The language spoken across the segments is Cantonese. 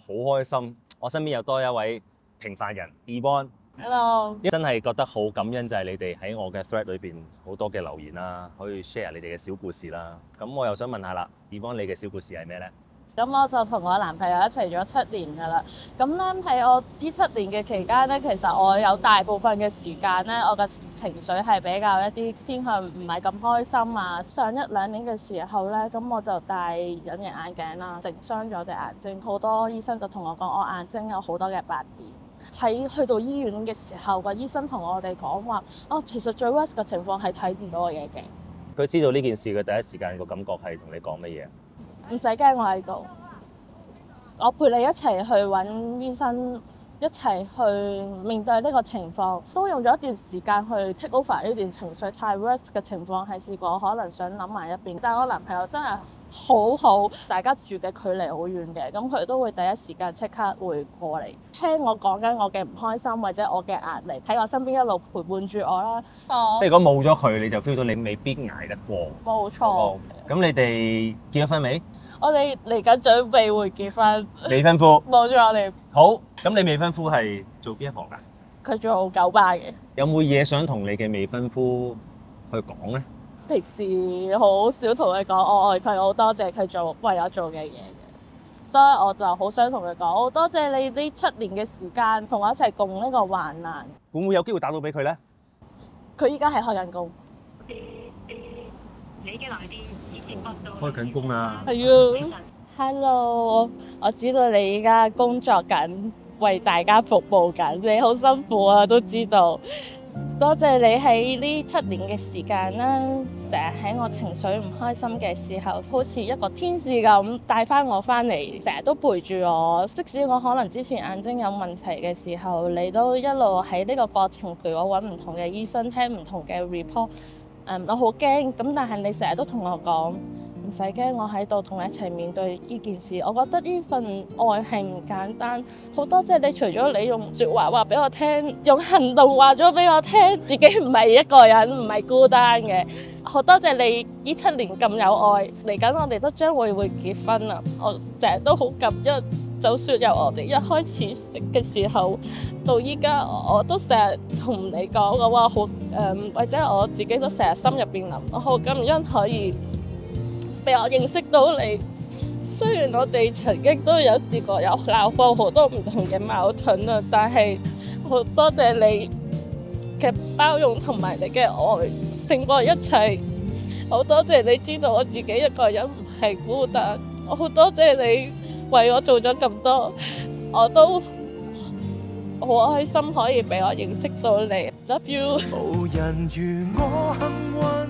好開心，我身邊又多一位平凡人 Yvonne。Hello， 真係覺得好感恩，就係你哋喺我嘅 thread 裏邊好多嘅留言啦，可以 share 你哋嘅小故事啦。咁我又想問下啦，Yvonne你嘅小故事係咩呢？咁我就同我男朋友一齊咗7年㗎啦。咁咧喺我呢7年嘅期間咧，其實我有大部分嘅時間咧，我嘅情緒係比較一啲偏向唔係咁開心啊。上1-2年嘅時候咧，咁我就戴隱形眼鏡啦，整傷咗隻眼睛。好多醫生就同我講，我眼睛有好多嘅白點。去到醫院嘅時候，個醫生同我哋講話，其實最 worst 嘅情況係睇唔到我嘢嘅。佢知道呢件事嘅第一時間個感覺係同你講乜嘢？唔使驚，我喺度，我陪你一齊去揾醫生，一齊去面對呢個情況。都用咗一段時間去 take over 呢段情緒太 worse 嘅情況，係試過可能想諗埋一邊。但係我男朋友真係好好，大家住嘅距離好遠嘅，咁佢都會第一時間即刻會過嚟聽我講緊我嘅唔開心或者我嘅壓力，喺我身邊一路陪伴住我啦。即係如果冇咗佢，你就 feel 到你未必捱得過。冇錯。咁你哋結咗婚未？我哋嚟緊準備會結婚。未婚夫。冇錯，我哋。好，咁你未婚夫係做邊一行㗎？佢做酒吧嘅。有冇嘢想同你嘅未婚夫去講咧？平時好少同佢講我愛佢，好多謝佢為我做嘅嘢嘅，所以我就好想同佢講，好多謝你呢7年嘅時間同我一齊共呢個患難。會唔會有機會打到俾佢咧？佢依家係開緊工。你嘅來電已經撥到。開緊工啊！係啊。Hello， 我知道你依家工作緊，為大家服務緊，你好辛苦啊，都知道。多謝你喺呢7年嘅時間啦，成日喺我情緒唔開心嘅時候，好似一個天使咁帶翻我翻嚟，成日都陪住我。即使我可能之前眼睛有問題嘅時候，你都一路喺呢個過程陪我揾唔同嘅醫生，聽唔同嘅 report。我好驚，咁但係你成日都同我講，唔使驚，我喺度同你一齊面對呢件事。我覺得呢份愛係唔簡單，好多謝你。除咗你用説話話俾我聽，用行動話咗俾我聽，自己唔係一個人，唔係孤單嘅。好多謝你呢7年咁有愛，嚟緊我哋都將會結婚啦。我成日都好感恩，就算由我哋一開始識嘅時候到依家，我都成日同你講嘅話好或者我自己都成日心入邊諗，我好感恩可以俾我認識到你。雖然我哋曾經都有試過有鬧過好多唔同嘅矛盾啊，但係好多謝你嘅包容同埋你嘅愛勝過一切。好多謝你知道我自己一個人唔係孤單，我好多謝你為我做咗咁多，我都好開心可以俾我認識到你。Love you。無人如我幸運，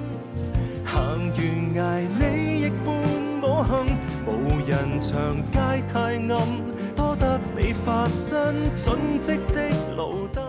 行懸崖你亦伴我行，無人長街太暗，多得你發身準則的路燈。